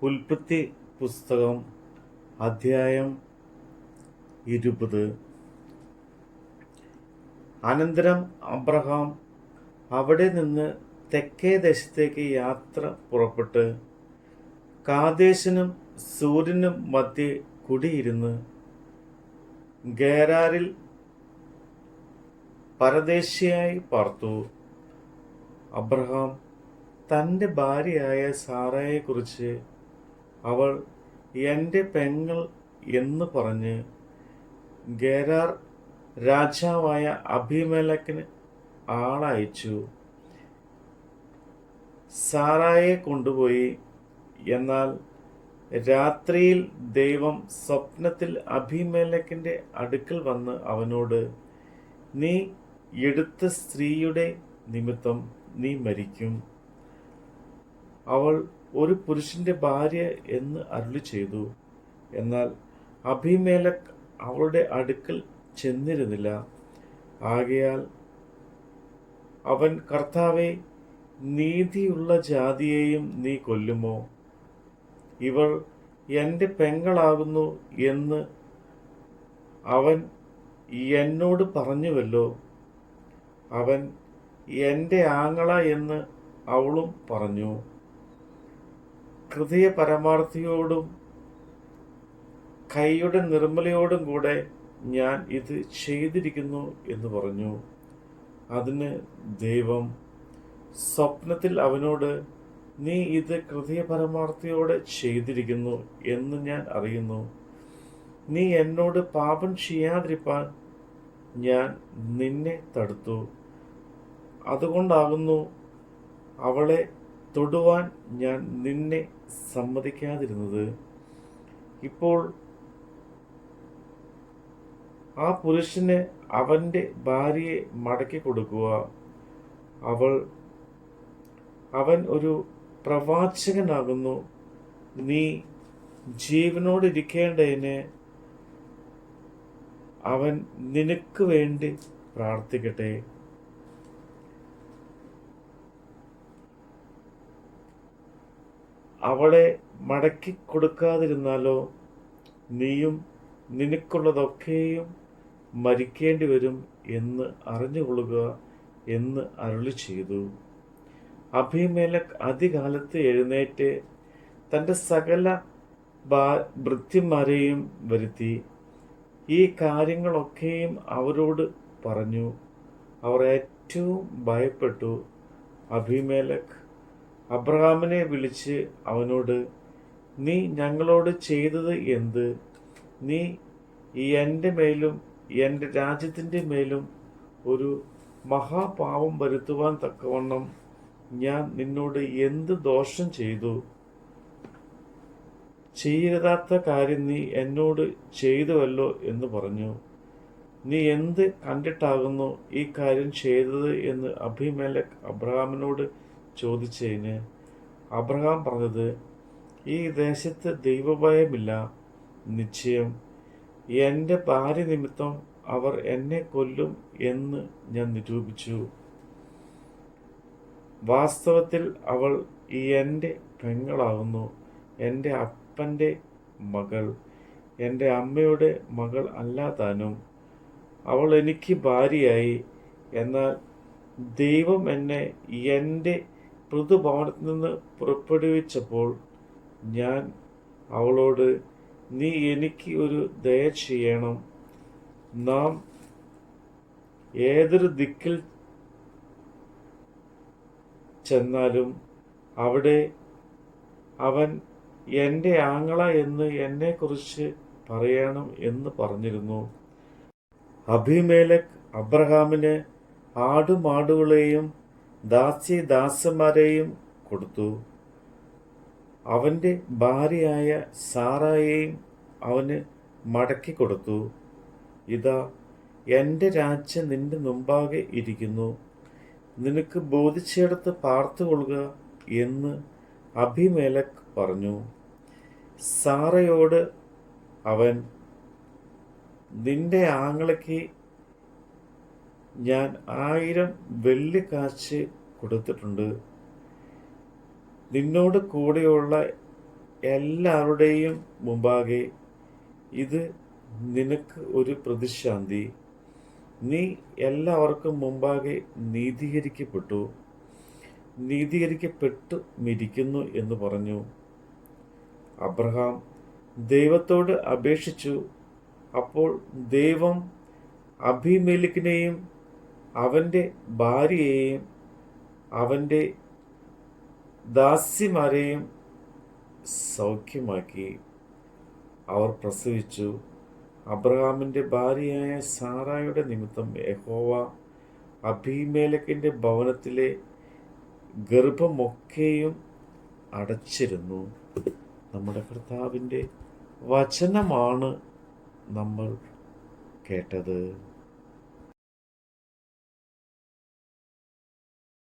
ഉൽപ്പത്തി പുസ്തകം അധ്യായം 20. അനന്തരം അബ്രഹാം അവിടെ നിന്ന് തെക്കേ ദേശത്തേക്ക് യാത്ര പുറപ്പെട്ട് കാദേശിനും സൂര്യനും മധ്യേ കുടിയിരുന്ന് ഗേരാരിൽ പരദേശിയായി പാർത്തു. അബ്രഹാം തൻ്റെ ഭാര്യയായ സാറായെക്കുറിച്ച് അവൾ എൻ്റെ പെങ്ങൾ എന്ന് പറഞ്ഞ് ഗേരാർ രാജാവായ അബീമേലെക്കിന് ആളയച്ചു. സാറായെ കൊണ്ടുപോയി. എന്നാൽ രാത്രിയിൽ ദൈവം സ്വപ്നത്തിൽ അബീമേലെക്കിൻ്റെ അടുക്കൽ വന്ന് അവനോട്, നീ എടുത്ത സ്ത്രീയുടെ നിമിത്തം നീ മരിക്കും. അവൾ ഒരു പുരുഷന്റെ ഭാര്യ എന്ന് അരുളി ചെയ്തു. എന്നാൽ അബീമേലെക്ക് അവളുടെ അടുക്കൽ ചെന്നിരുന്നില്ല. ആകയാൽ അവൻ, കർത്താവേ, നീതിയുള്ള ജാതിയെയും നീ കൊല്ലുമോ? ഇവൾ എൻ്റെ പെങ്ങളാകുന്നു എന്ന് അവൻ എന്നോട് പറഞ്ഞുവല്ലോ. അവൻ എൻ്റെ ആങ്ങള എന്ന് അവളും പറഞ്ഞു. ഹൃദയ പരമാർത്ഥിയോടും കൈയുടെ നിർമ്മലയോടും കൂടെ ഞാൻ ഇത് ചെയ്തിരിക്കുന്നു എന്ന് പറഞ്ഞു. അതിന് ദൈവം സ്വപ്നത്തിൽ അവനോട്, നീ ഇത് ഹൃദയ പരമാർത്ഥിയോടെ ചെയ്തിരിക്കുന്നു എന്ന് ഞാൻ അറിയുന്നു. നീ എന്നോട് പാപം ചെയ്യാതിരിപ്പാൻ ഞാൻ നിന്നെ തടുത്തു. അതുകൊണ്ടാകുന്നു അവളെ തൊടുവാൻ ഞാൻ നിന്നെ സമ്മതിക്കാതിരുന്നത്. ഇപ്പോൾ ആ പുരുഷന് അവൻ്റെ ഭാര്യയെ മടക്കി കൊടുക്കുക. അവൻ ഒരു പ്രവാചകനാകുന്നു. നീ ജീവനോടിരിക്കേണ്ടതിന് അവൻ നിനക്ക് വേണ്ടി പ്രാർത്ഥിക്കട്ടെ. അവളെ മടക്കി കൊടുക്കാതിരുന്നാലോ നീയും നിനക്കുള്ളതൊക്കെയും മരിക്കേണ്ടി വരും എന്ന് അറിഞ്ഞുകൊള്ളുക എന്ന് അരുളി ചെയ്തു. അബീമേലെക്ക് അതികാലത്ത് എഴുന്നേറ്റ് തൻ്റെ സകല ഭൃത്യന്മാരെയും വരുത്തി ഈ കാര്യങ്ങളൊക്കെയും അവരോട് പറഞ്ഞു. അവർ ഏറ്റവും ഭയപ്പെട്ടു. അബീമേലെക്ക് അബ്രഹാമിനെ വിളിച്ച് അവനോട്, നീ ഞങ്ങളോട് ചെയ്തത് എന്ത്? നീ എൻ്റെ മേലും എൻ്റെ രാജ്യത്തിൻ്റെ മേലും ഒരു മഹാപാപം വരുത്തുവാൻ തക്കവണ്ണം ഞാൻ നിന്നോട് എന്ത് ദോഷം ചെയ്തു? ചെയ്യരുതാത്ത കാര്യം നീ എന്നോട് ചെയ്തുവല്ലോ എന്ന് പറഞ്ഞു. നീ എന്ത് കണ്ടിട്ടാകുന്നു ഈ കാര്യം ചെയ്തത് എന്ന് അബീമേലെക്ക് അബ്രഹാമിനോട് ചോദിച്ചതിന് അബ്രഹാം പറഞ്ഞത്, ഈ ദേശത്ത് ദൈവഭയമില്ല. നിശ്ചയം എൻ്റെ ഭാര്യ നിമിത്തം അവർ എന്നെ കൊല്ലും എന്ന് ഞാൻ നിരൂപിച്ചു. വാസ്തവത്തിൽ അവൾ എൻ്റെ പെങ്ങളാകുന്നു, എൻ്റെ അപ്പൻ്റെ മകൾ, എൻ്റെ അമ്മയുടെ മകൾ അല്ലാതാനും. അവൾ എനിക്ക് ഭാര്യയായി. എന്നാൽ ദൈവം എന്നെ എൻ്റെ പൃഥുഭവനത്തിൽ നിന്ന് പുറപ്പെടുവിച്ചപ്പോൾ ഞാൻ അവളോട്, നീ എനിക്ക് ഒരു ദയ ചെയ്യണം. നാം ഏതൊരു ദിക്കിൽ ചെന്നാലും അവിടെ അവൻ എൻ്റെ ആങ്ങള എന്ന് എന്നെക്കുറിച്ച് പറയണം എന്ന് പറഞ്ഞിരുന്നു. അബീമേലെക്ക് അബ്രഹാമിന് ആടുമാടുകളെയും ദാസ്യദാസന്മാരെയും കൊടുത്തു. അവൻ്റെ ഭാര്യയായ സാറായെയും അവന് മടക്കി കൊടുത്തു. ഇതാ, എൻ്റെ രാജ്യം നിന്റെ മുമ്പാകെ ഇരിക്കുന്നു. നിനക്ക് ബോധിച്ചിടത്ത് പാർത്തുകൊള്ളുക എന്ന് അബീമേലെക്ക് പറഞ്ഞു. സാറയോട് അവൻ, നിന്റെ ആങ്ങളയ്ക്ക് ഞാൻ 1000 വെള്ളിക്കാശ് കൊടുത്തിട്ടുണ്ട്. നിന്നോട് കൂടെയുള്ള എല്ലാവരുടെയും മുമ്പാകെ ഇത് നിനക്ക് ഒരു പ്രതിശാന്തി. നീ എല്ലാവർക്കും മുമ്പാകെ നീതീകരിക്കപ്പെട്ടു മിരിക്കുന്നു എന്ന് പറഞ്ഞു. അബ്രഹാം ദൈവത്തോട് അപേക്ഷിച്ചു. അപ്പോൾ ദൈവം അബീമേലെക്കിനെയും അവൻ്റെ ഭാര്യയെയും അവൻ്റെ ദാസിമാരെയും സൗഖ്യമാക്കി. അവർ പ്രസവിച്ചു. അബ്രഹാമിൻ്റെ ഭാര്യയായ സാറായുടെ നിമിത്തം യഹോവ അബീമേലെക്കിൻ്റെ ഭവനത്തിലെ ഗർഭമൊക്കെയും അടച്ചിരുന്നു. നമ്മുടെ കർത്താവിൻ്റെ വചനമാണ് നമ്മൾ കേട്ടത്.